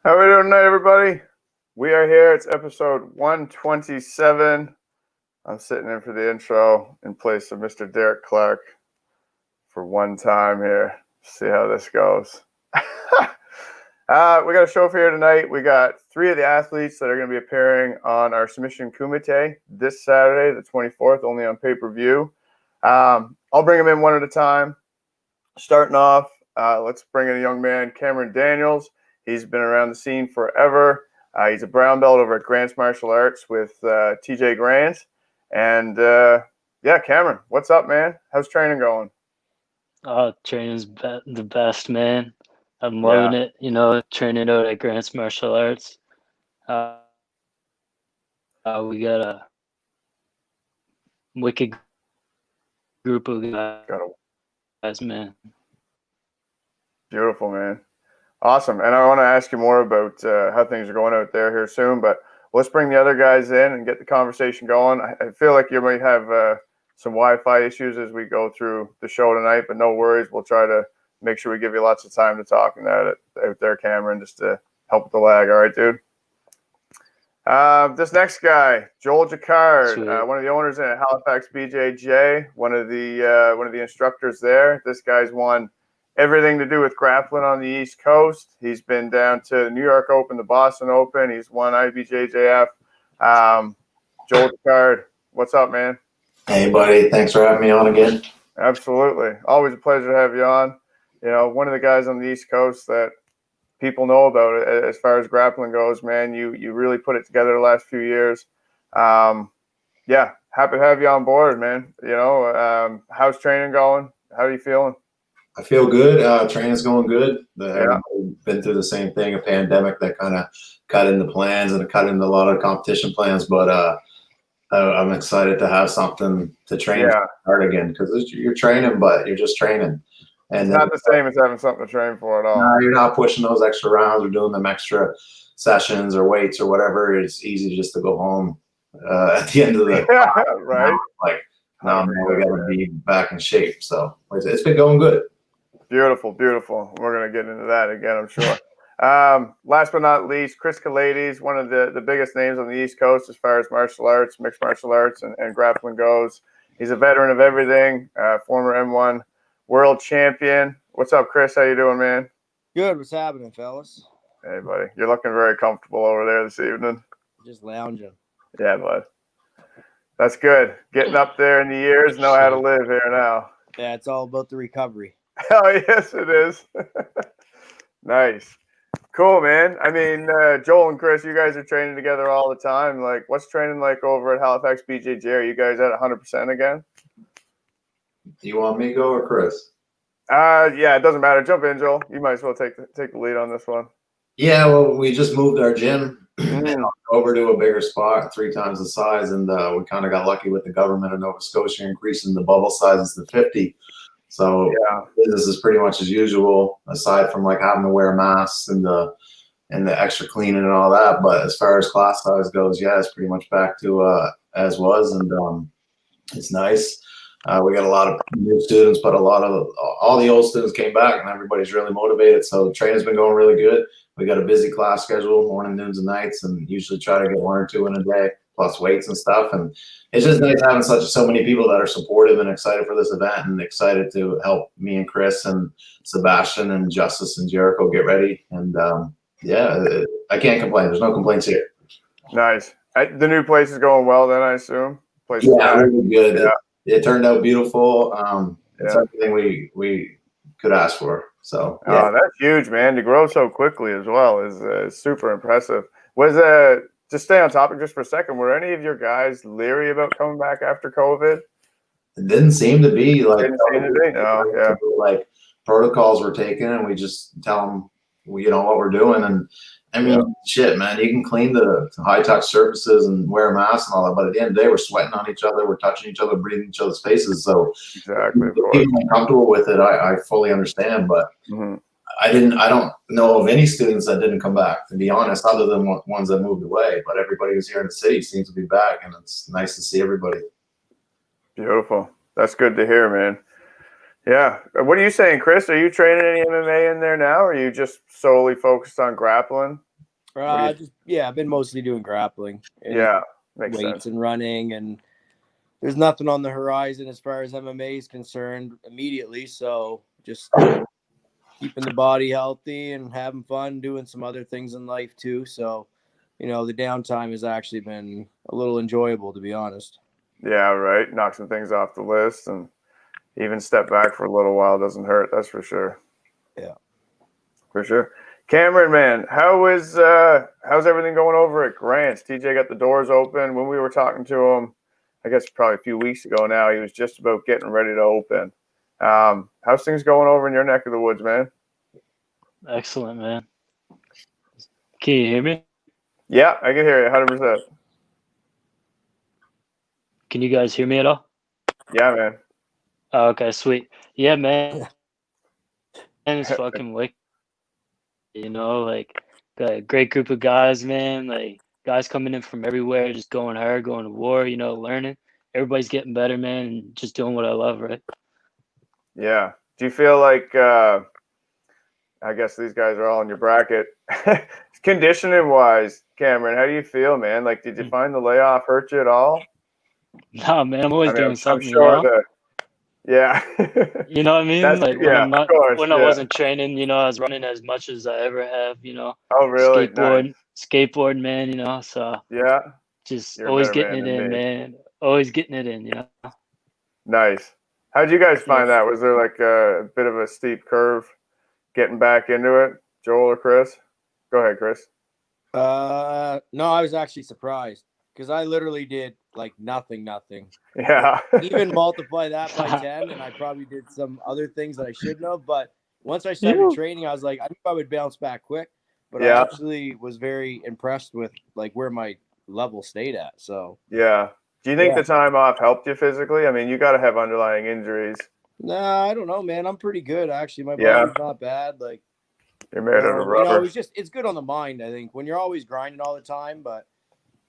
How are we doing tonight, everybody? We are here. It's episode 127. I'm sitting in for the intro in place of Mr. Derek Clark for one time here. See how this goes. We got a show for you tonight. We got three of the athletes that are going to be appearing on our Submission Kumite this Saturday, the 24th, only on pay-per-view. I'll bring them in one at a time. Starting off, let's bring in a young man, Cameron Daniels. He's been around the scene forever. He's a brown belt over at Grant's Martial Arts with TJ Grant. And Cameron, what's up, man? How's training going? Training's the best, man. I'm loving it. Training out at Grant's Martial Arts. We got a wicked group of guys, man. Beautiful, man. Awesome. And I want to ask you more about how things are going out there here soon, but let's bring the other guys in and get the conversation going. I feel like you might have some Wi-Fi issues as we go through the show tonight, but no worries. We'll try to make sure we give you lots of time to talk about it out there, Cameron, just to help with the lag. All right, dude? This next guy, Joel Jacquard, one of the owners in Halifax BJJ, one of the instructors there. This guy's won everything to do with grappling on the East Coast. He's been down to the New York Open, the Boston Open. He's won IBJJF. Joel Jacquard, what's up, man? Hey, buddy. Thanks for having me on again. Absolutely. Always a pleasure to have you on. You know, one of the guys on the East Coast that people know about it as far as grappling goes, man. You really put it together the last few years. Happy to have you on board, man. You know, how's training going? How are you feeling? I feel good. Training's going good. We've been through the same thing, a pandemic that kind of cut into plans and cut into a lot of competition plans. But I'm excited to have something to train hard again, because you're training, but you're just training. And it's not the same as having something to train for at all. No, you're not pushing those extra rounds or doing them extra sessions or weights or whatever. It's easy just to go home at the end of the right. Now we got to be back in shape. So it's been going good. Beautiful. We're going to get into that again, I'm sure. Last but not least, Chris Kelades, one of the biggest names on the East Coast as far as martial arts, mixed martial arts, and grappling goes. He's a veteran of everything, former M1 world champion. What's up, Chris? How you doing, man? Good. What's happening, fellas? Hey, buddy. You're looking very comfortable over there this evening. Just lounging. Yeah, bud. That's good. Getting up there in the years, know how to live here now. Yeah, it's all about the recovery. Oh, yes, it is. Nice. Cool, man. I mean, Joel and Chris, you guys are training together all the time. Like, what's training like over at Halifax BJJ? Are you guys at 100% again? You want me to go or Chris? It doesn't matter. Jump in, Joel. You might as well take the lead on this one. Yeah, well, we just moved our gym over to a bigger spot, 3 times the size, and we kind of got lucky with the government of Nova Scotia increasing the bubble sizes to 50. So business is pretty much as usual, aside from like having to wear masks and the extra cleaning and all that. But as far as class size goes, it's pretty much back to as was, and it's nice. We got a lot of new students, but all the old students came back, and everybody's really motivated. So the training's been going really good. We got a busy class schedule, morning, noons, and nights, and usually try to get 1 or 2 in a day, plus weights and stuff. And it's just nice having so many people that are supportive and excited for this event, and excited to help me and Chris and Sebastian and Justice and Jericho get ready. And I can't complain. There's no complaints here. Nice. The new place is going well then, I assume? Really good. Yeah. It turned out beautiful. It's everything we could ask for. So that's huge, man. To grow so quickly as well is super impressive. Just stay on topic just for a second. Were any of your guys leery about coming back after COVID? It didn't seem to be like like protocols were taken, and we just tell them what we're doing. And I mean, shit, man, you can clean the high touch surfaces and wear a mask and all that, but at the end of the day, we're sweating on each other, we're touching each other, breathing each other's faces. So exactly, if people are comfortable with it, I fully understand. But I don't know of any students that didn't come back, to be honest, other than ones that moved away. But everybody who's here in the city seems to be back, and it's nice to see everybody. Beautiful. That's good to hear, man. Yeah. What are you saying, Chris? Are you training any MMA in there now, or are you just solely focused on grappling? I've been mostly doing grappling. And Yeah, makes weights sense. and running, and there's nothing on the horizon as far as MMA is concerned immediately. So just keeping the body healthy and having fun, doing some other things in life too. So, the downtime has actually been a little enjoyable, to be honest. Yeah, right. Knock some things off the list and even step back for a little while doesn't hurt. That's for sure. Yeah. For sure. Cameron, man, how's everything going over at Grant's? TJ got the doors open. When we were talking to him, I guess probably a few weeks ago now, he was just about getting ready to open. How's things going over in your neck of the woods, man? Excellent, man. Can you hear me? Yeah, I can hear you 100%. Can you guys hear me at all? Yeah, man. Oh, okay, sweet. Yeah, man. And it's fucking wicked. Like got a great group of guys, man. Like guys coming in from everywhere, just going hard, going to war, learning. Everybody's getting better, man, and just doing what I love, right? Yeah. Do you feel like I guess these guys are all in your bracket. Conditioning wise, Cameron, how do you feel, man? Like, did you find the layoff hurt you at all? Nah, man, I'm always doing I'm something, sure yeah. You know what I mean? That's, Like yeah, of course, when I wasn't training, I was running as much as I ever have, Oh, really? Nice. skateboard, man, so Yeah. just You're a always better getting man it than in, me. man. Always getting it in. Nice. How'd you guys find Yeah. that? Was there like a bit of a steep curve getting back into it, Joel or Chris? Go ahead, Chris. No, I was actually surprised because I literally did like nothing. Yeah. Even multiply that by 10, and I probably did some other things that I shouldn't have. But once I started You. training, I was like, I knew I would bounce back quick. But I Yeah. actually was very impressed with like where my level stayed at. So Yeah. Do you think the time off helped you physically? I mean, you got to have underlying injuries. Nah, I don't know, man. I'm pretty good actually. My Yeah. body's not bad. Like, You're made out of rubber. it's good on the mind, I think, when you're always grinding all the time, but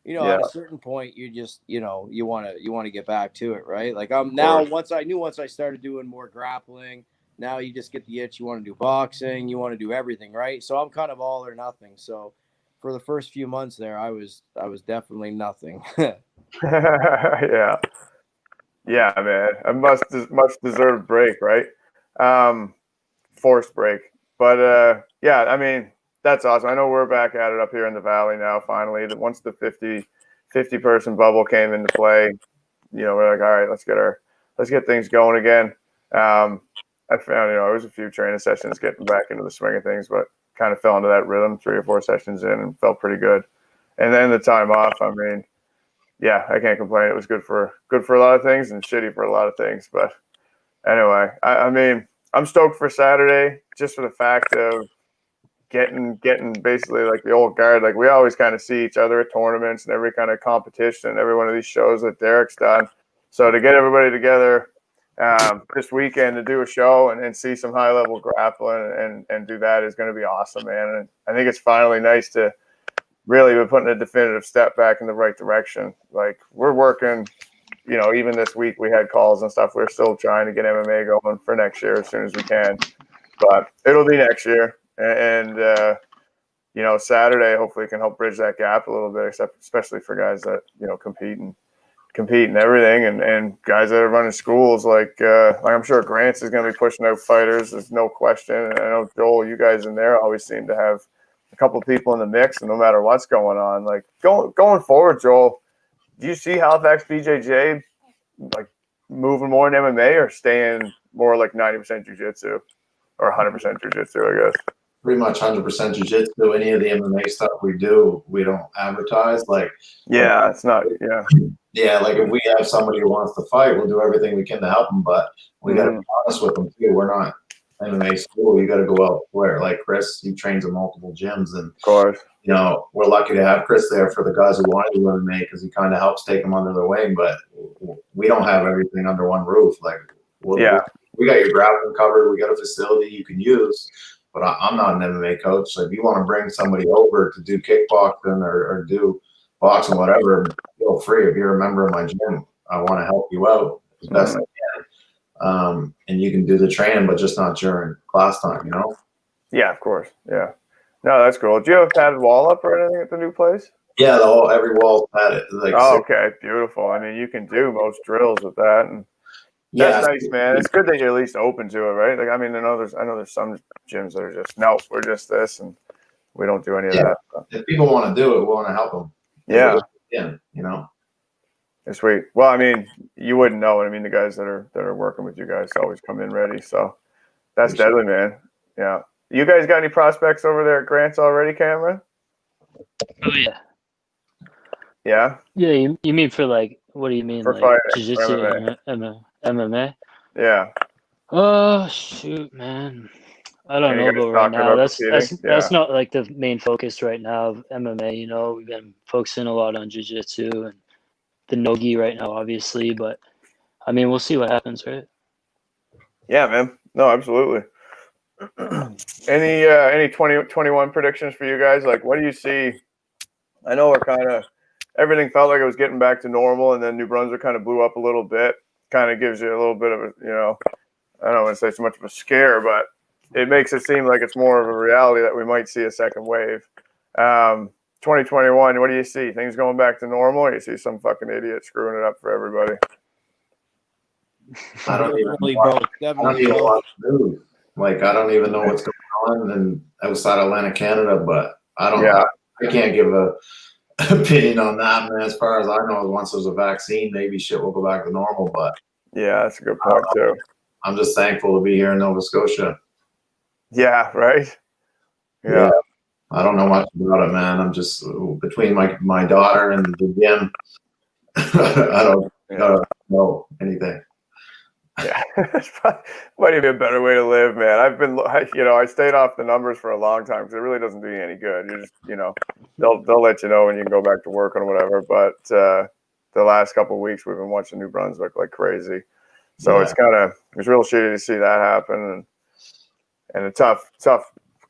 Yeah. at a certain point you just, you want to get back to it, right? Like now once I started doing more grappling, now you just get the itch, you want to do boxing, you want to do everything, right? So I'm kind of all or nothing. So for the first few months there, I was definitely nothing. Yeah. Yeah, man. A much deserved break, right? Forced break. But yeah, I mean, that's awesome. I know we're back at it up here in the valley now, finally. Once the 50 person bubble came into play, we're like, all right, let's get things going again. I found, it was a few training sessions getting back into the swing of things, but kind of fell into that rhythm 3 or 4 sessions in and felt pretty good. And then the time off, I mean, yeah, I can't complain. It was good for a lot of things and shitty for a lot of things. But anyway, I mean, I'm stoked for Saturday just for the fact of getting basically like the old guard. Like we always kind of see each other at tournaments and every kind of competition, every one of these shows that Derek's done. So to get everybody together this weekend to do a show and see some high level grappling and do that is going to be awesome, man. And I think it's finally nice to really be putting a definitive step back in the right direction. Like we're working, even this week we had calls and stuff. We're still trying to get MMA going for next year as soon as we can, but it'll be next year. And Saturday hopefully can help bridge that gap a little bit, especially for guys that, compete and everything. And guys that are running schools, like I'm sure Grants is going to be pushing out fighters. There's no question. And I know Joel, you guys in there always seem to have a couple of people in the mix, and no matter what's going on, like going forward, Joel, do you see Halifax BJJ like moving more in MMA or staying more like 90% jiu-jitsu or 100% jiu-jitsu, I guess? Pretty much 100% jiu-jitsu. Any of the MMA stuff we do, we don't advertise. Like, yeah, it's not. Yeah. Yeah, like if we have somebody who wants to fight, we'll do everything we can to help them. But we got to be honest with them too. We're not MMA school. You got to go elsewhere. Like Chris, he trains in multiple gyms, and of course, we're lucky to have Chris there for the guys who want to do MMA because he kind of helps take them under their wing. But we don't have everything under one roof. Like, we got your grappling covered. We got a facility you can use. But I'm not an MMA coach. So if you want to bring somebody over to do kickboxing or do boxing, whatever, feel free. If you're a member of my gym, I want to help you out as best I can. And you can do the training, but just not during class time, Yeah, of course. Yeah. No, that's cool. Do you have a padded wall up or anything at the new place? Yeah, every wall's padded. Like Oh, okay, beautiful. I mean, you can do most drills with that, and yeah, that's nice, man. It's good that you're at least open to it, right? Like, I mean, I know there's some gyms that are just no, we're just this, and we don't do any of that. So. if people want to do it, we want to help them. Yeah, you know. it's sweet. Well, I mean, you wouldn't know. I mean, the guys that are working with you guys always come in ready, so that's deadly, man. Yeah. You guys got any prospects over there at Grants already, Cameron? Oh yeah. Yeah. Yeah, you mean for like what do you mean For like fighting, jiu-jitsu MMA. and MMA? Yeah. Oh shoot, man. I don't And you know guys about right talking now. about That's competing? that's not like the main focus right now of MMA, you know. We've been focusing a lot on jiu-jitsu and the no-gi right now, obviously, but I mean we'll see what happens, right? Yeah, man. No, absolutely. Any 2021 predictions for you guys? Like, what do you see? I know we're kind of everything felt like it was getting back to normal, and then New Brunswick kind of blew up a little bit. Kind of gives you a little bit of a, I don't want to say so much of a scare, but it makes it seem like it's more of a reality that we might see a second wave. 2021, what do you see? Things going back to normal, or you see some fucking idiot screwing it up for everybody? I don't even Definitely watch, both. I don't Definitely even both. watch news. Like I don't even know what's going on and outside Atlantic, Canada. But I don't. Yeah. I can't give a opinion on that, man. As far as I know, once there's a vaccine, maybe shit will go back to normal. But Yeah, that's a good point too. I'm just thankful to be here in Nova Scotia. Yeah, right. Yeah. I don't know much about it, man. I'm just between my daughter and the gym. I don't know anything. Yeah, might even be a better way to live, man. I stayed off the numbers for a long time because it really doesn't do you any good. You just, they'll let you know when you can go back to work or whatever. But the last couple of weeks, we've been watching New Brunswick like crazy. So it's real shitty to see that happen, and a tough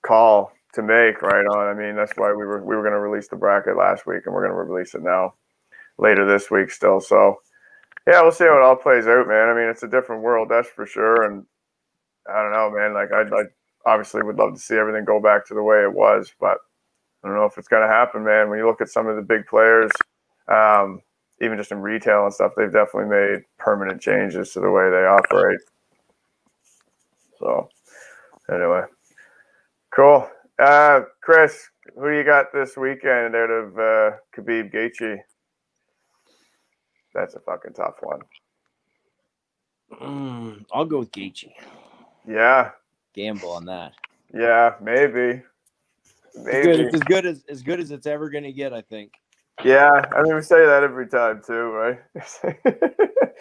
call to make. Right on. I mean, that's why we were going to release the bracket last week, and we're going to release it now later this week still. So. Yeah, we'll see how it all plays out, man. I mean, it's a different world, that's for sure. And I don't know, man. Like, I obviously would love to see everything go back to the way it was, but I don't know if it's going to happen, man. When you look at some of the big players, even just in retail and stuff, they've definitely made permanent changes to the way they operate. So, anyway, cool. Chris, who do you got this weekend out of Khabib Gaethje? That's a fucking tough one. I'll go with Gaethje. Yeah. Gamble on that. Yeah, maybe. It's as good as it's ever gonna get, I think. Yeah, I mean we say that every time too, right?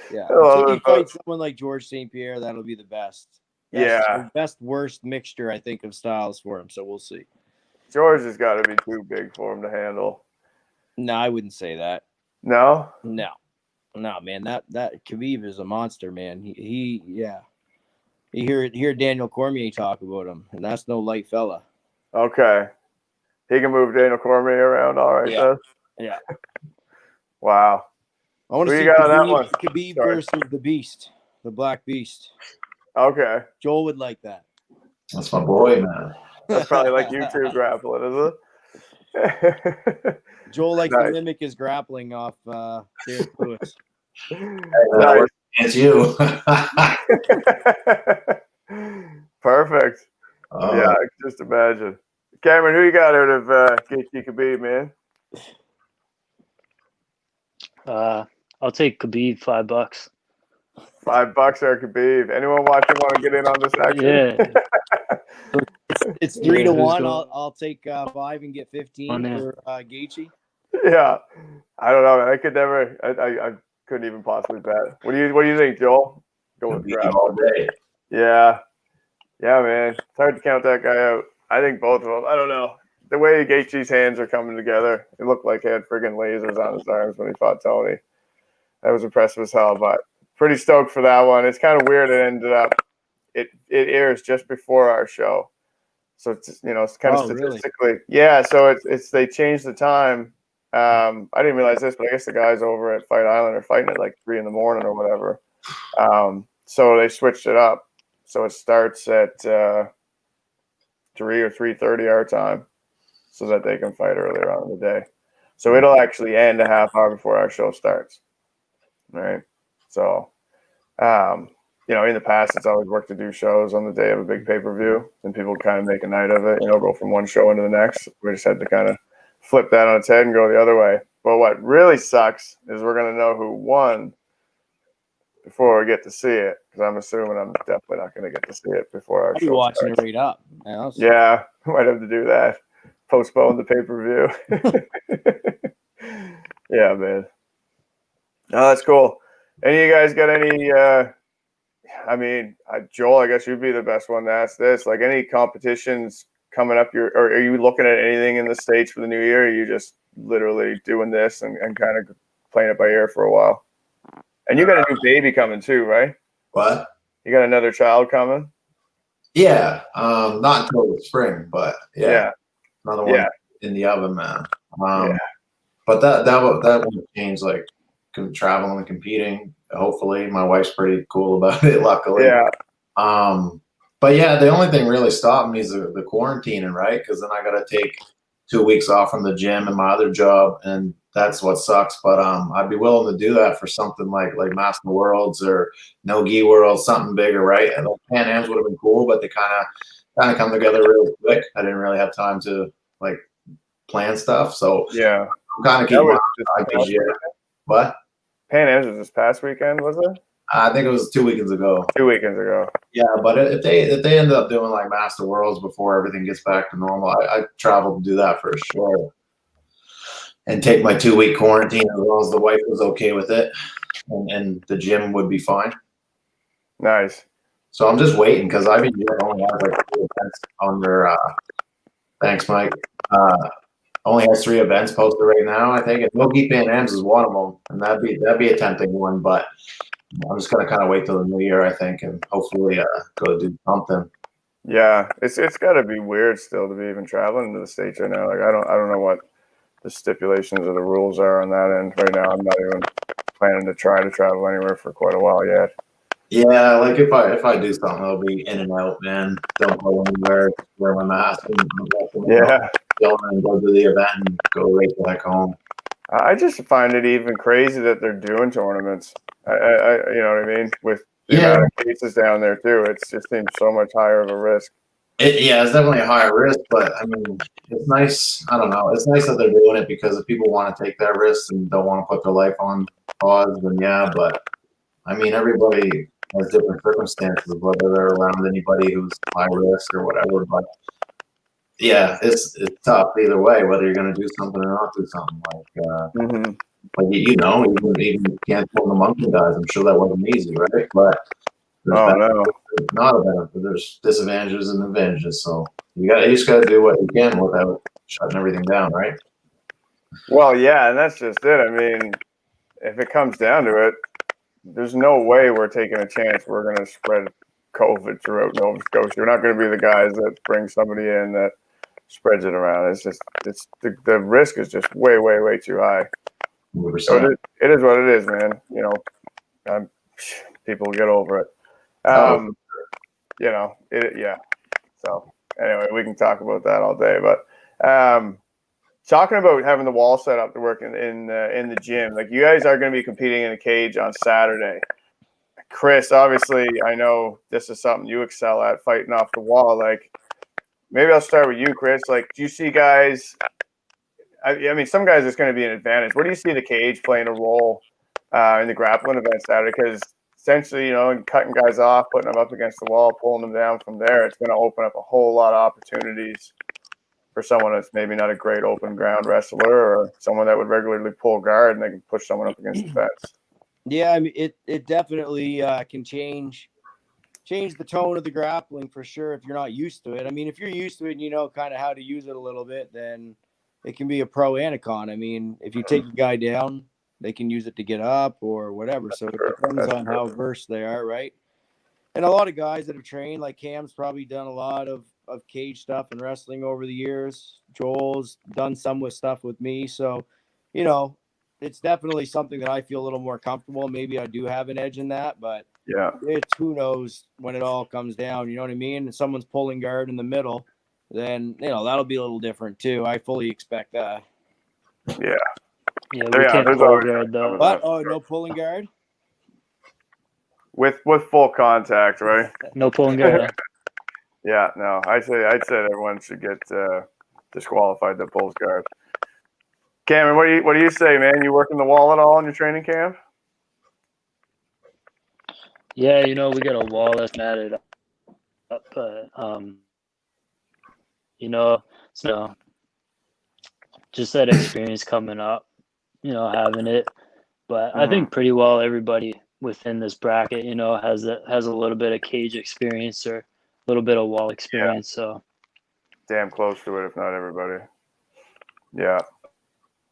Yeah. Until you fight someone like George St. Pierre, that'll be the best. Best worst mixture, I think, of styles for him. So we'll see. George has got to be too big for him to handle. No, I wouldn't say that. No, man. That Khabib is a monster, man. He You hear Daniel Cormier talk about him, and that's no light fella. Okay, he can move Daniel Cormier around. All right, yeah. Wow. I want to see Khabib versus the Beast, the Black Beast. Okay. Joel would like that. That's my boy, man. That's probably like YouTube grappling, is it? Joel likes to mimic his grappling off Derek Lewis. Nice. It's you. Perfect. Yeah, I can just imagine. Cameron, who you got out of Gaethje Khabib, man? I'll take Khabib $5. $5 or Khabib. Anyone watching want to get in on this action? Yeah. It's 3-1. I'll take 5 and get 15 for Gaethje. Yeah, I don't know. I could never. I couldn't even possibly bet. What do you think, Joel? Go with Khabib all day. Yeah, man. It's hard to count that guy out. I think both of them. I don't know. The way Gaethje's hands are coming together, it looked like he had friggin' lasers on his arms when he fought Tony. That was impressive as hell, but pretty stoked for that one. It's kind of weird it ended up. It airs just before our show. So it's it's kind of statistically. Really? Yeah, so it's they changed the time. I didn't realize this, but I guess the guys over at Fight Island are fighting at like 3 a.m. or whatever. So they switched it up. So it starts at 3 or 3:30 our time. so that they can fight earlier on in the day. So it'll actually end a half hour before our show starts. Right. So, in the past, it's always worked to do shows on the day of a big pay-per-view, and people kind of make a night of it, go from one show into the next. We just had to kind of flip that on its head and go the other way. But what really sucks is we're going to know who won before we get to see it, because I'm assuming I'm definitely not going to get to see it before our I'll be show watching starts. it right up. Yeah, might have to do that. Postpone the pay-per-view. Yeah, man. Oh, that's cool. Any of you guys got any Joel, I guess you'd be the best one to ask this. Like, any competitions coming up, or are you looking at anything in the States for the new year? Or are you just literally doing this and kind of playing it by ear for a while? And you got a new baby coming too, right? What? You got another child coming? Yeah. Not until the spring, but yeah. Another one in the oven, man. But that won't change, like, traveling and competing. Hopefully, my wife's pretty cool about it, luckily. Yeah. But yeah, the only thing really stopped me is the quarantining, right? Because then I got to take 2 weeks off from the gym and my other job, and that's what sucks. But I'd be willing to do that for something like Master Worlds or No Gi Worlds, something bigger, right? And the Pan Ams would have been cool, but they kind of come together really quick. I didn't really have time to plan stuff, so yeah, I'm kind of keeping my eye this year. What? Pan Ams was this past weekend, was it? I think it was 2 weekends ago. 2 weekends ago. Yeah, but if they end up doing Master Worlds before everything gets back to normal, I travel to do that for sure, and take my 2 week quarantine as long as the wife was okay with it, and the gym would be fine. Nice. So I'm just waiting because IBJ only has 3 events on their. Thanks, Mike. Only has 3 events posted right now, I think. And No Gi Pan Ams is one of them, and that'd be a tempting one, but I'm just gonna kind of wait till the new year, I think, and hopefully go do something. Yeah, it's got to be weird still to be even traveling to the States right now. Like, I don't know what the stipulations or the rules are on that end right now. I'm not even planning to try to travel anywhere for quite a while yet. Yeah, like if I do something, it'll be in and out, man. Don't go anywhere. Wear my mask. And go to the event and go right back home. I just find it even crazy that they're doing tournaments. I you know what I mean? With the amount of cases down there too, it just seems so much higher of a risk. It's definitely a higher risk, but I mean, it's nice. I don't know. It's nice that they're doing it because if people want to take that risk and don't want to put their life on pause, then yeah. But I mean, everybody has different circumstances, whether they're around anybody who's high risk or whatever. But yeah, it's tough either way, whether you're going to do something or not do something. Like even canceling the monkey guys, I'm sure that wasn't easy, right? But there's not a benefit. There's disadvantages and advantages. So you just got to do what you can without shutting everything down, right? Well, yeah, and that's just it. I mean, if it comes down to it, there's no way we're taking a chance we're going to spread COVID throughout Nova Scotia. We're not going to be the guys that bring somebody in that spreads it around. It's the risk is just way, way, way too high. So it is what it is, man. People get over it. So anyway, we can talk about that all day. But talking about having the wall set up to work in the gym, like, you guys are going to be competing in a cage on Saturday. Chris, obviously, I know this is something you excel at, fighting off the wall. Like, maybe I'll start with you, Chris. Like, do you see guys? I mean, some guys it's going to be an advantage. Where do you see the cage playing a role in the grappling event Saturday? Because essentially, cutting guys off, putting them up against the wall, pulling them down from there, it's going to open up a whole lot of opportunities for someone that's maybe not a great open ground wrestler, or someone that would regularly pull guard and they can push someone up against the fence. Yeah, I mean, it definitely can change the tone of the grappling for sure if you're not used to it. I mean, if you're used to it and you know kind of how to use it a little bit, then it can be a pro and a con. I mean, if you take a guy down, they can use it to get up or whatever. So it depends on how versed they are, right? And a lot of guys that have trained, like Cam's probably done a lot of cage stuff and wrestling over the years. Joel's done some with stuff with me. So, it's definitely something that I feel a little more comfortable. Maybe I do have an edge in that, but yeah, it's who knows when it all comes down. You know what I mean? If someone's pulling guard in the middle, then that'll be a little different too. I fully expect that. Yeah. Yeah, we can't there's pull always guard though. What? Oh, no pulling guard? With full contact, right? No pulling guard. Yeah, no. I'd say everyone should get disqualified that pulls guard. Cameron, what do you say, man? You working the wall at all in your training camp? Yeah, we got a wall that's matted up, but so just that experience coming up, having it. But I think pretty well everybody within this bracket, has a little bit of cage experience or a little bit of wall experience. Yeah. So damn close to it, if not everybody. Yeah.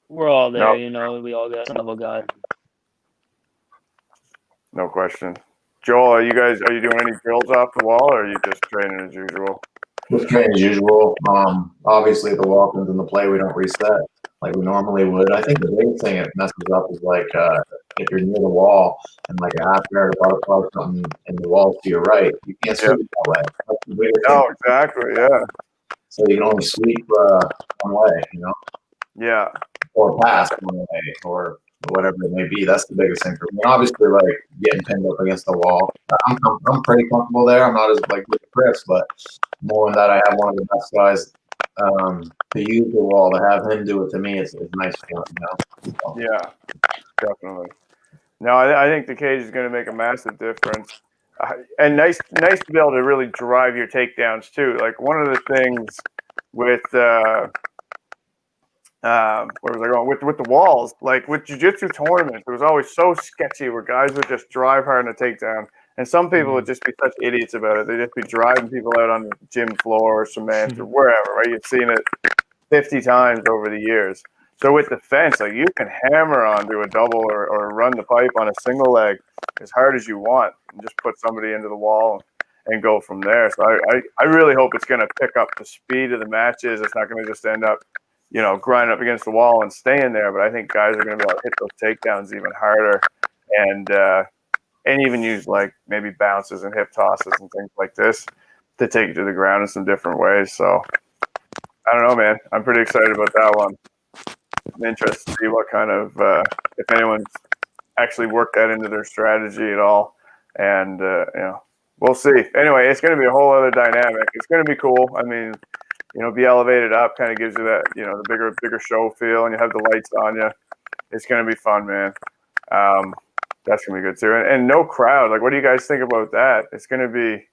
We're all there, we all got some level guy. No question. Joel, are you doing any drills off the wall, or are you just training as usual? Just training as usual. Obviously the walk-ins and the play we don't reset like we normally would. I think the biggest thing it messes up is like if you're near the wall and like a half yard above or something and the wall to your right, you can't sweep that way. That's the biggest thing. Oh, exactly, yeah. So you can only sweep one way, Yeah. or pass one way, or whatever it may be. That's the biggest thing for me. Obviously, like getting pinned up against the wall, I'm pretty comfortable there. I'm not as like with Chris, but knowing that I have one of the best guys to use the wall, to have him do it to me, it's nice feeling, So. Yeah, definitely. No, I think the cage is going to make a massive difference, and nice to be able to really drive your takedowns too. Like one of the things with where was I going with the walls? Like with jiu-jitsu tournaments, it was always so sketchy where guys would just drive hard on a takedown, and some people would just be such idiots about it. They'd just be driving people out on the gym floor or cement or wherever. Right? You've seen it 50 times over the years. So with the fence, like you can hammer onto a double or run the pipe on a single leg as hard as you want, and just put somebody into the wall and go from there. So I really hope it's going to pick up the speed of the matches. It's not going to just end up grinding up against the wall and staying there. But I think guys are going to be able to hit those takedowns even harder, and even use like maybe bounces and hip tosses and things like this to take it to the ground in some different ways. So I don't know, man. I'm pretty excited about that one. I'm interested to see what kind of if anyone's actually worked that into their strategy at all, and we'll see. Anyway, it's going to be a whole other dynamic. It's going to be cool. I mean, be elevated up kind of gives you that, the bigger show feel, and you have the lights on you. It's going to be fun, man. That's going to be good too. And no crowd. Like, what do you guys think about that? It's going to be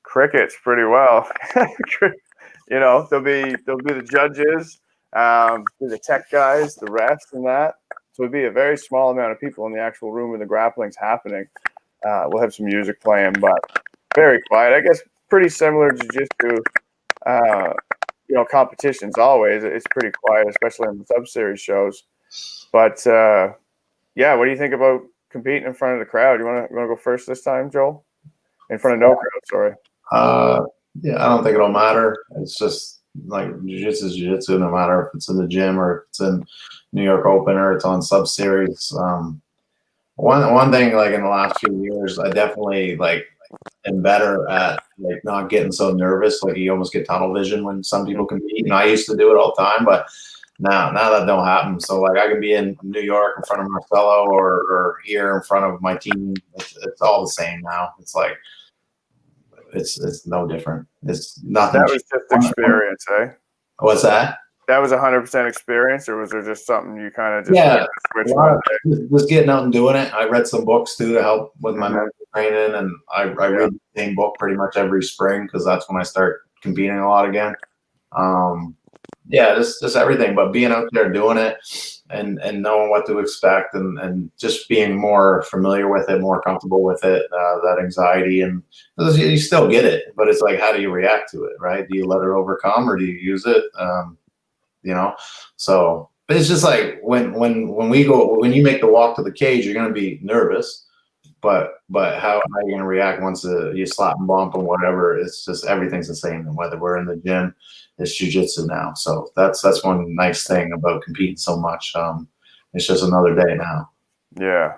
crickets pretty well. There'll be the judges, the tech guys, the refs, and that. So it'd be a very small amount of people in the actual room where the grappling's happening. We'll have some music playing, but very quiet. I guess pretty similar to jiu-jitsu. Competitions always. It's pretty quiet, especially on the sub-series shows. But what do you think about competing in front of the crowd? You want to go first this time, Joel? In front of no crowd, sorry. I don't think it'll matter. It's just like jiu-jitsu is jiu-jitsu, no matter if it's in the gym or if it's in New York Open or it's on sub-series. One thing, like in the last few years, I definitely am better at not getting so nervous. Like you almost get tunnel vision when some people compete. I used to do it all the time, but now that don't happen. So I can be in New York in front of Marcelo or here in front of my team. It's all the same now. It's like it's no different. It's nothing. That was just experience, eh? What's that? That was 100% experience, or was there just something you kind of just switched on? Just getting out and doing it. I read some books too to help with my mental training, and I read the same book pretty much every spring because that's when I start competing a lot again. Just everything, but being out there doing it and knowing what to expect and just being more familiar with it, more comfortable with it, that anxiety, and you still get it, but it's like, how do you react to it, right? Do you let it overcome or do you use it? So but it's just like when you make the walk to the cage, you're going to be nervous, but how are you going to react once you slap and bump and whatever? It's just everything's the same. And whether we're in the gym, it's jiu-jitsu now. So that's one nice thing about competing so much. It's just another day now. Yeah,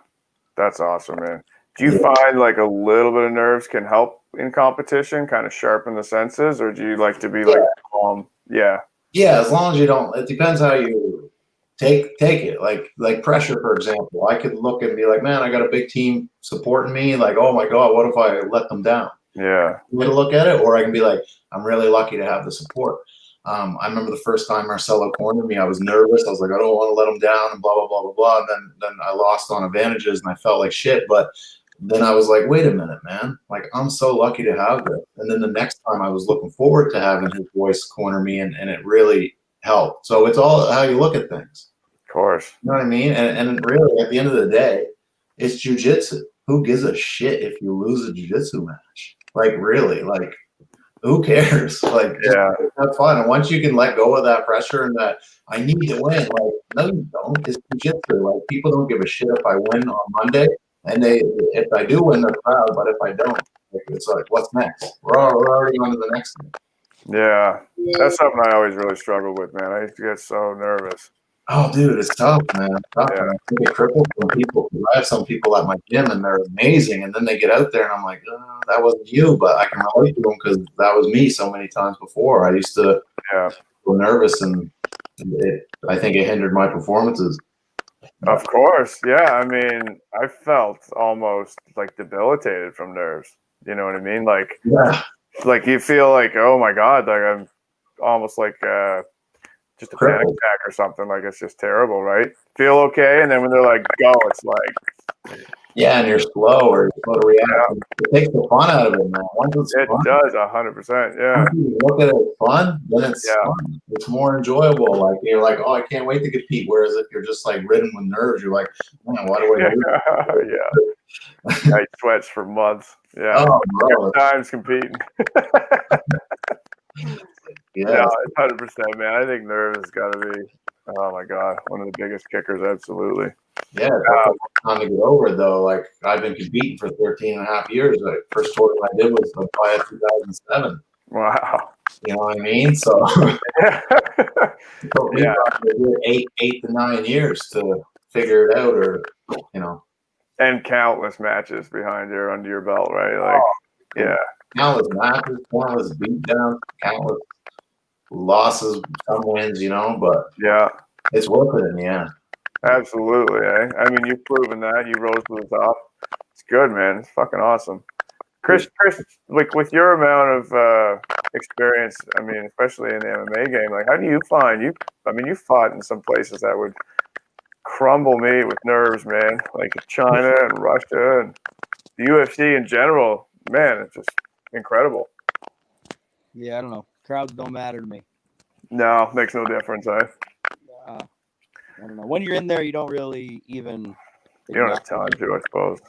that's awesome, man. Do you find like a little bit of nerves can help in competition, kind of sharpen the senses, or do you like to be like calm? Yeah. Yeah, as long as you don't. It depends how you take it. Like pressure, for example. I could look and be like, man, I got a big team supporting me. Like, oh my god, what if I let them down? Yeah. Way to look at it, or I can be like, I'm really lucky to have the support. I remember the first time Marcelo cornered me, I was nervous. I was like, I don't want to let him down, and blah blah blah blah blah. And then I lost on advantages, and I felt like shit. But then I was like, wait a minute, man. Like, I'm so lucky to have this. And then the next time I was looking forward to having his voice corner me, and it really helped. So it's all how you look at things. Of course. You know what I mean? And really, at the end of the day, it's jujitsu. Who gives a shit if you lose a jujitsu match? Like, really? Like, who cares? Like, just have fun. And once you can let go of that pressure and that I need to win, like, no, you don't. It's jiu-jitsu. Like, people don't give a shit if I win on Monday, and if I do win, they're proud. But if I don't, like, it's like, what's next? We're already on to the next thing. Yeah, that's something I always really struggle with, man. I used to get so nervous. Oh, dude, it's tough, man. Tough. Yeah. And I get crippled from people. I have some people at my gym, and they're amazing, and then they get out there, and I'm like, that wasn't you, but I can relate to them because that was me so many times before. I used to feel nervous, and I think it hindered my performances. Of course, yeah. I mean, I felt almost like debilitated from nerves. You know what I mean? Like, like you feel like, oh my god, like I'm almost like just a panic attack or something. Like it's just terrible, right? Feel okay, and then when they're like, go, it's like, yeah, and you're slow or you're slow to react. Yeah. It takes the fun out of it, man. Once it's it fun, does 100%. Yeah. Once you look at it as fun, then it's fun. It's more enjoyable. Like you're like, oh, I can't wait to compete. Whereas if you're just like ridden with nerves, you're like, man, why do I do this? I sweats for months. Yeah. Oh, bro. Times competing. Yeah, 100%, man. I think nerves has got to be, oh my god, one of the biggest kickers. Absolutely. Yeah, it's time to get over it, though. Like, I've been competing for 13 and a half years. The first tournament I did was the Playa 2007. Wow. You know what I mean? So, yeah. eight to 9 years to figure it out, or, you know. And countless matches behind you under your belt, right? Like, countless matches, countless beatdowns, countless losses, some wins, you know, but it's worth it in the end. Absolutely, eh? I mean, you've proven that. You rose to the top. It's good, man. It's fucking awesome. Chris, like with your amount of experience, I mean, especially in the MMA game, like how do you find you fought in some places that would crumble me with nerves, man, like China and Russia and the UFC in general. Man, it's just incredible. Yeah, I don't know. Crowds don't matter to me. No, makes no difference, eh? I don't know. When you're in there, you don't really even. You don't have time to, I suppose.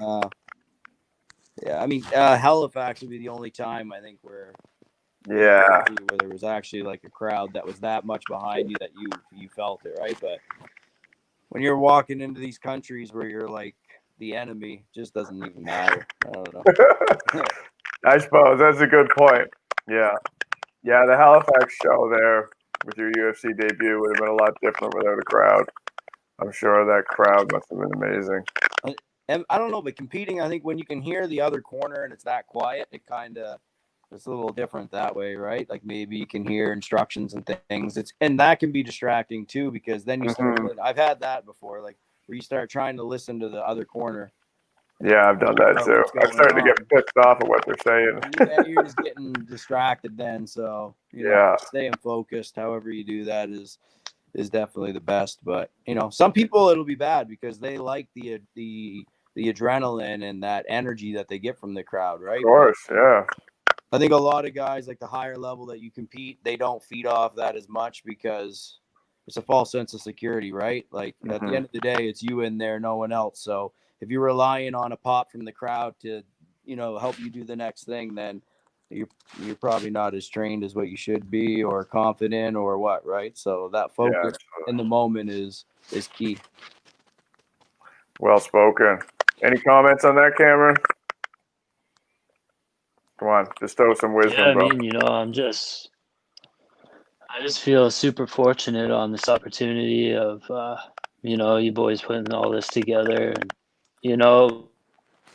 Yeah, I mean, Halifax would be the only time I think where there was actually like a crowd that was that much behind you that you felt it, right? But when you're walking into these countries where you're like the enemy, it just doesn't even matter. I don't know. I suppose that's a good point. Yeah. Yeah, the Halifax show there with your UFC debut would have been a lot different without a crowd. I'm sure that crowd must have been amazing. And I don't know, but competing, I think when you can hear the other corner and it's that quiet, it's a little different that way, right? Like maybe you can hear instructions and things. And that can be distracting too, because then you start. I've had that before, like where you start trying to listen to the other corner. Yeah, I've done that too. I'm starting to get pissed off at what they're saying. Yeah, you're just getting distracted then. So staying focused, however you do that is definitely the best. But some people it'll be bad because they like the adrenaline and that energy that they get from the crowd, right? Of course, yeah. I think a lot of guys like the higher level that you compete, they don't feed off that as much because it's a false sense of security, right? Like at the end of the day, it's you in there, no one else. So if you're relying on a pop from the crowd to, help you do the next thing, then you're probably not as trained as what you should be or confident or what, right? So that focus in the moment is key. Well spoken. Any comments on that, Cameron? Come on, just throw some wisdom, bro. I mean, I just feel super fortunate on this opportunity of, you boys putting all this together. And,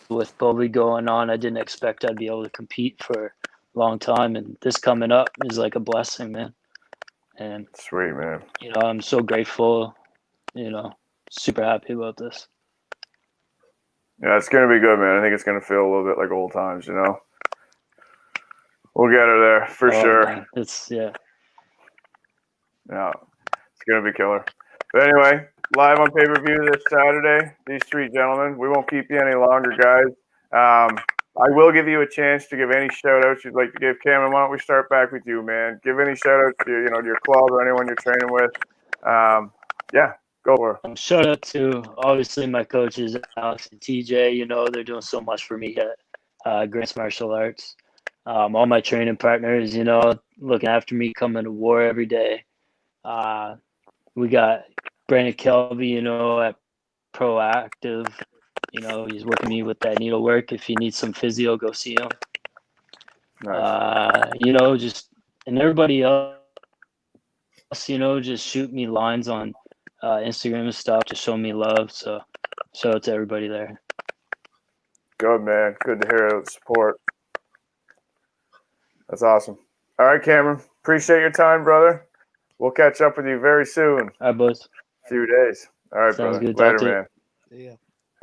with COVID going on, I didn't expect I'd be able to compete for a long time, and this coming up is like a blessing, man. And Sweet, man. you know, I'm so grateful. You know, super happy about this. Yeah, it's gonna be good, man. I think it's gonna feel a little bit like old times, you know. We'll get her there for sure. Man, it's Yeah, it's gonna be killer. But anyway, live on pay-per-view this Saturday. These three gentlemen. We won't keep you any longer, guys. I will give you a chance to give any shout-outs you'd like to give. Cameron, why don't we start back with you, man? Give any shout-outs to to your club or anyone you're training with. Yeah, go for it. shout out to obviously my coaches, Alex and TJ. You know, they're doing so much for me at Grants Martial Arts. All my training partners, you know, looking after me, coming to war every day. We got Brandon Kelby, you know, at Proactive. You know, he's working me with that needlework. If you need some physio, go see him. Nice. You know, just and everybody else, you know, just shoot me lines on Instagram and stuff to show me love. So shout out to everybody there. Good, man. Good to hear the support. That's awesome. All right, Cameron. Appreciate your time, brother. We'll catch up with you very soon. All right, boys. A few days. All right, Sounds brother. good. Talk to Later, you. man. Yeah.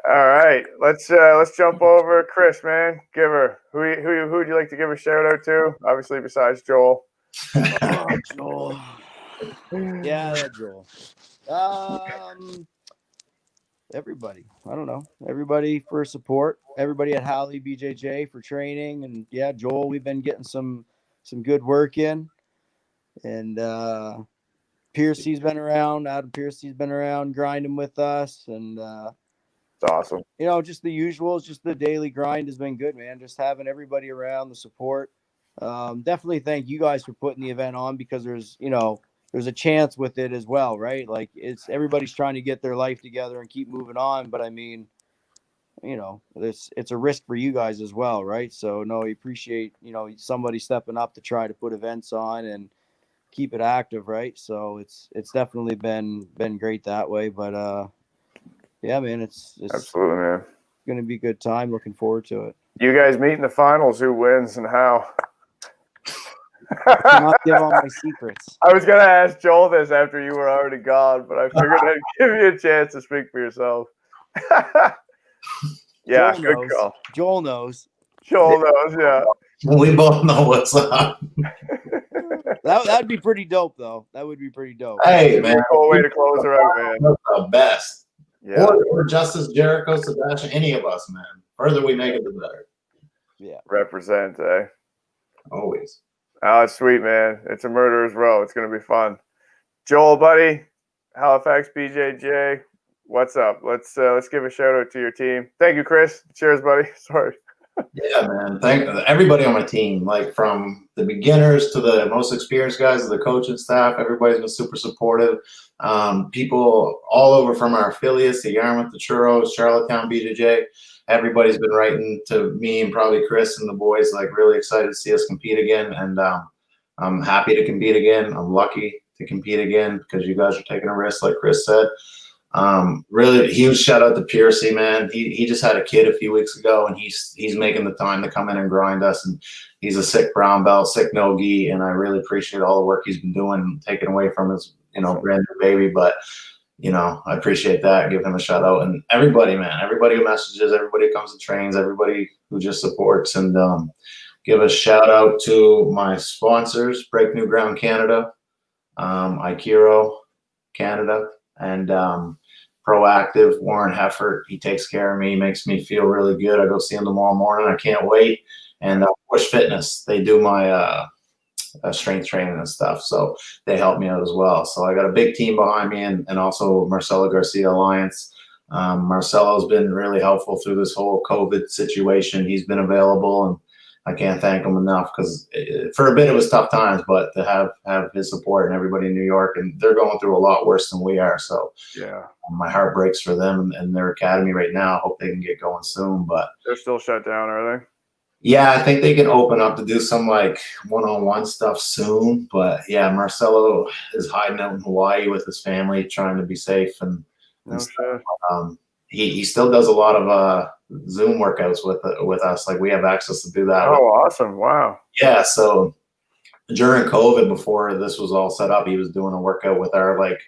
All right, let's jump over Chris, man. Give her who would you like to give a shout out to? Obviously, besides Joel. Oh, Joel. Yeah, Joel. Everybody. I don't know. Everybody for support. Everybody at Halley BJJ for training, and yeah, Joel. We've been getting some good work in, and Piercy's been around. Adam Piercy's been around grinding with us, and It's awesome. you know, just the usual. Just the daily grind has been good, man. Just having everybody around, the support. Definitely thank you guys for putting the event on, because there's a chance with it as well, right? Like, it's everybody's trying to get their life together and keep moving on, but I mean, you know, it's a risk for you guys as well, right? So no, we appreciate, you know, somebody stepping up to try to put events on and keep it active, right? So it's definitely been great that way. But yeah, man, it's Absolutely, man. gonna be a good time. Looking forward to it. You guys meet in the finals. Who wins and how? I cannot give all my secrets. I was gonna ask Joel this after you were already gone, but I figured I'd give you a chance to speak for yourself. Yeah, Joel good knows. call. Joel knows. Joel knows, yeah. We both know what's up. That'd be pretty dope, though. That would be pretty dope. Hey, man. Cool way to close her out, man. That's the best. Yeah, Or Justice, Jericho, Sebastian, any of us, man. The further we make it, the better. Yeah. represent, eh? Always. Oh, it's sweet, man. It's a murderer's row. It's gonna be fun. Joel, buddy, Halifax BJJ, what's up? Let's give a shout out to your team. Thank you, Chris. Cheers, buddy. Sorry. Yeah, man. Thank everybody on my team, like from the beginners to the most experienced guys to the coaching staff. Everybody's been super supportive. People all over from our affiliates, the Yarmouth, the Churros, Charlottetown BJJ. Everybody's been writing to me and probably Chris and the boys, like really excited to see us compete again. And I'm happy to compete again. I'm lucky to compete again because you guys are taking a risk, like Chris said. Really huge shout out to Piercy, man. He just had a kid a few weeks ago, and he's making the time to come in and grind us. And he's a sick brown belt, sick no-gi, and I really appreciate all the work he's been doing, taking away from his brand new baby. But I appreciate that. Give him a shout out, and everybody, man, everybody who messages, everybody who comes to trains, everybody who just supports, and give a shout out to my sponsors: Break New Ground Canada, Aikiro Canada, and Proactive, Warren Heffert. He takes care of me, makes me feel really good. I go see him tomorrow morning. I can't wait. And Push Fitness, they do my strength training and stuff. So they help me out as well. So I got a big team behind me, and also Marcelo Garcia Alliance. Marcelo's been really helpful through this whole COVID situation. He's been available, and I can't thank him enough, because for a bit it was tough times, but to have his support and everybody in New York, and they're going through a lot worse than we are. So Yeah. My heart breaks for them and their academy right now. Hope they can get going soon, but They're still shut down, are they? yeah, I think they can open up to do some like one-on-one stuff soon. But yeah, Marcelo is hiding out in Hawaii with his family, trying to be safe and No stuff. shit. He still does a lot of Zoom workouts with us. Like we have access to do that. Oh, awesome! Wow. Yeah. So during COVID, before this was all set up, he was doing a workout with our like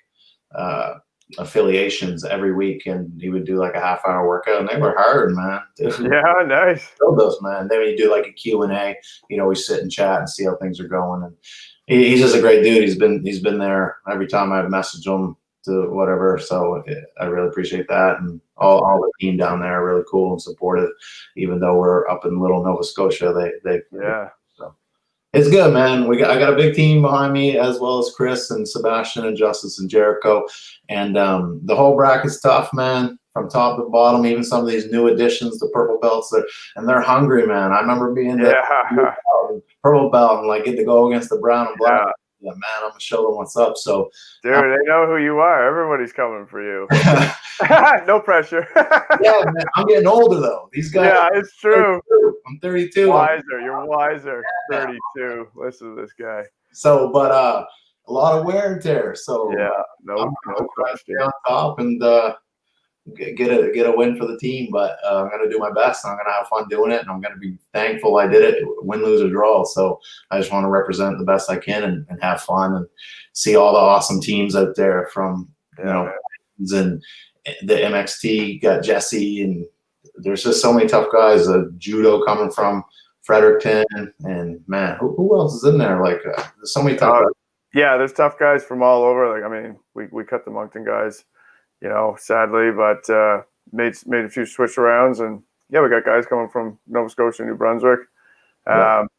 affiliations every week, and he would do like a half-hour workout, and they were hard, man. Dude. Yeah, nice. Those, man. Then we do like a Q&A. He'd always sit and chat and see how things are going, and he's just a great dude. He's been there every time I've messaged him to whatever. So I really appreciate that, and all the team down there are really cool and supportive. Even though we're up in Little Nova Scotia, they Yeah. So it's good, man. I got a big team behind me, as well as Chris and Sebastian and Justice and Jericho, and the whole bracket's tough, man. From top to bottom, even some of these new additions, the purple belts, they're hungry, man. I remember being the purple belt and like get to go against the brown and black. Yeah, man, I'm gonna show them what's up. So, dude, they know who you are. Everybody's coming for you. No pressure. Yeah, man, I'm getting older though. These guys. Yeah, it's true. I'm 32. Wiser, you're wiser. 32. Listen to this guy. So, but a lot of wear and tear. So yeah, no question. On top and get a win for the team, but I'm gonna do my best. I'm gonna have fun doing it, and I'm gonna be thankful I did it, win, lose, or draw. So I just want to represent the best I can and have fun and see all the awesome teams out there from and the MXT. Got Jesse, and there's just so many tough guys. Judo coming from Fredericton, and man, who else is in there? Like there's so many tough guys. Yeah, there's tough guys from all over. Like I mean, we cut the Moncton guys, sadly, but made a few switch arounds, and yeah, we got guys coming from Nova Scotia, New Brunswick,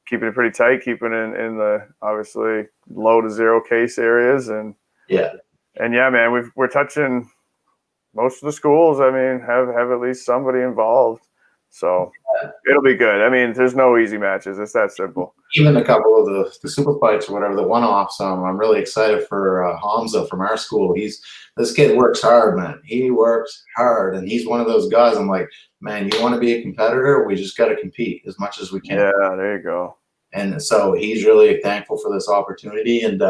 keeping it pretty tight, keeping it in the obviously low to zero case areas, and yeah, man, we're touching most of the schools. I mean, have at least somebody involved, so it'll be good. I mean, there's no easy matches. It's that simple. Even a couple of the super fights or whatever, the one-offs. I'm really excited for Hamza from our school. This kid works hard, man. He works hard, and he's one of those guys. I'm like, man, you want to be a competitor? We just got to compete as much as we can. Yeah, there you go. And so he's really thankful for this opportunity, and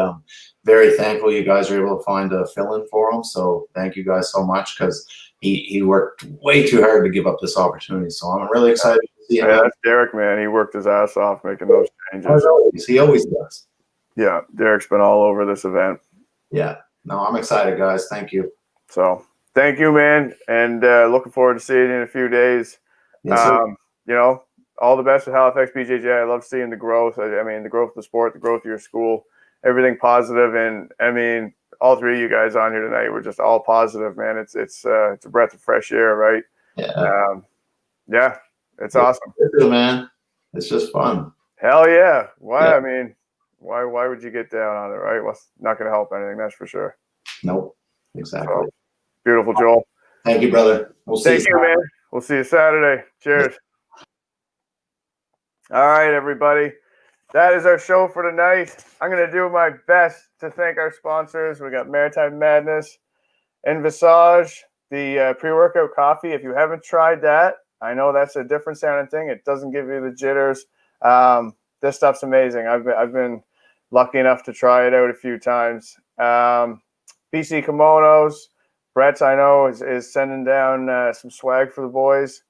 very thankful you guys are able to find a fill-in for him. So thank you guys so much, because he worked way too hard to give up this opportunity. So I'm really excited to see him. Yeah, that's Derek, man. He worked his ass off making those changes. He always does. Yeah, Derek's been all over this event. Yeah. No, I'm excited, guys. Thank you. So thank you, man. And looking forward to seeing you in a few days. Yes, all the best with Halifax BJJ. I love seeing the growth. I mean, the growth of the sport, the growth of your school, everything positive. And I mean, all three of you guys on here tonight were just all positive, man. It's a breath of fresh air, right? Yeah. It's awesome. Man, it's just fun. Hell yeah. Why? Yeah. I mean, why would you get down on it, right? Well, it's not going to help anything, that's for sure. Nope. Exactly. So, beautiful, Joel. Thank you, brother. We'll see you. Thank you, man. We'll see you Saturday. Cheers. All right, everybody. That is our show for tonight. I'm going to do my best to thank our sponsors. We got Maritime Madness and Visage, the pre-workout coffee. If you haven't tried that, I know that's a different sounding thing. It doesn't give you the jitters. This stuff's amazing. I've been lucky enough to try it out a few times. BC Kimonos, Brett, I know, is sending down some swag for the boys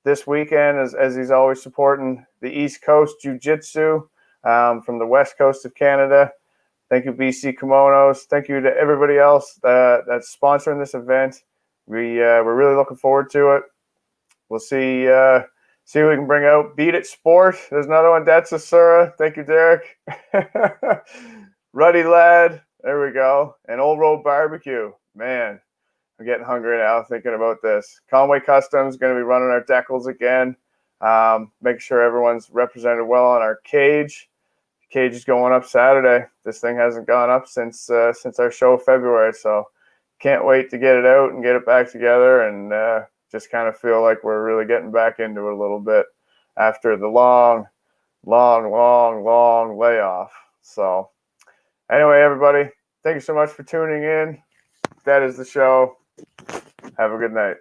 this weekend, as he's always supporting the East Coast Jiu-Jitsu from the West Coast of Canada. Thank you, BC Kimonos. Thank you to everybody else that's sponsoring this event. We're really looking forward to it. We'll see who we can bring out. Beat It Sport. There's another one. That's Asura. Thank you, Derek. Ruddy Lad. There we go. And Old Road Barbecue. Man, I'm getting hungry now thinking about this. Conway Customs going to be running our decals again. Making sure everyone's represented well on our cage. The cage is going up Saturday. This thing hasn't gone up since our show February, so can't wait to get it out and get it back together, and just kind of feel like we're really getting back into it a little bit after the long layoff. So anyway, everybody, thank you so much for tuning in. That is the show. Have a good night.